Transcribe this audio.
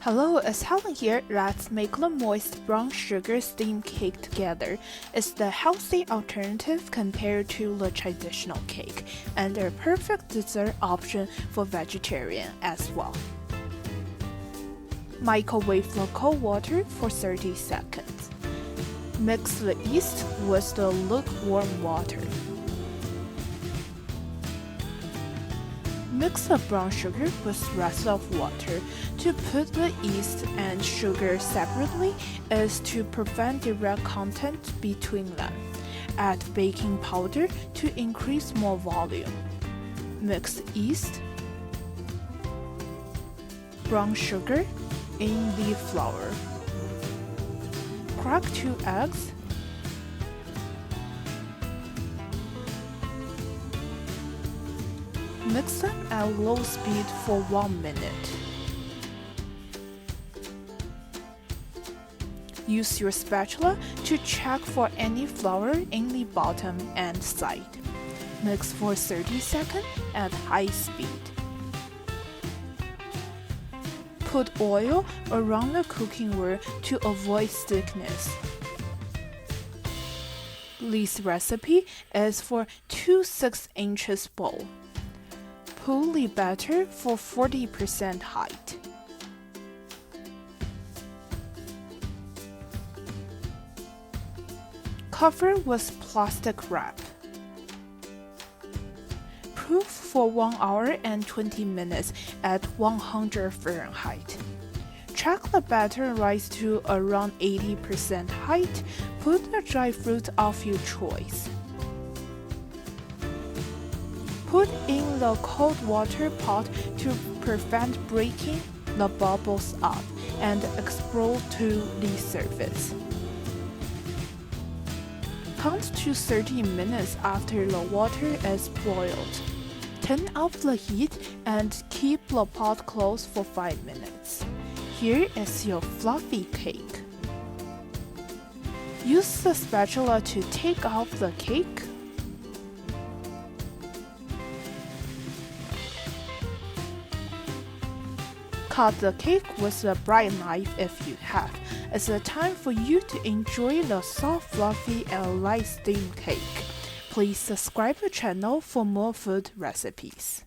Hello, it's Helen here. Let's make the moist brown sugar steam cake together. It's the healthy alternative compared to the traditional cake, and a perfect dessert option for vegetarian as well. Microwave the cold water for 30 seconds. Mix the yeast with the lukewarm water. Mix the brown sugar with rest of water. To put the yeast and sugar separately is to prevent direct contact between them. Add baking powder to increase more volume. Mix yeast, brown sugar in the flour. Crack 2 eggs. Mix them at low speed for 1 minute. Use your spatula to check for any flour in the bottom and side. Mix for 30 seconds at high speed. Put oil around the cooking ware to avoid stiffness. This recipe is for 2 6-inch bowls. Pull the batter for 40% height. Cover with plastic wrap. Proof for 1 hour and 20 minutes at 100 Fahrenheit. Check the batter rise to around 80% height. Put the dry fruit of your choice. Put in the cold water pot to prevent breaking the bubbles up and explode to the surface. Count to 30 minutes after the water is boiled. Turn off the heat and keep the pot closed for 5 minutes. Here is your fluffy cake. Use the spatula to take off the cake. Cut the cake with a bright knife if you have. It's a time for you to enjoy the soft, fluffy, and light steamed cake. Please subscribe to the channel for more food recipes.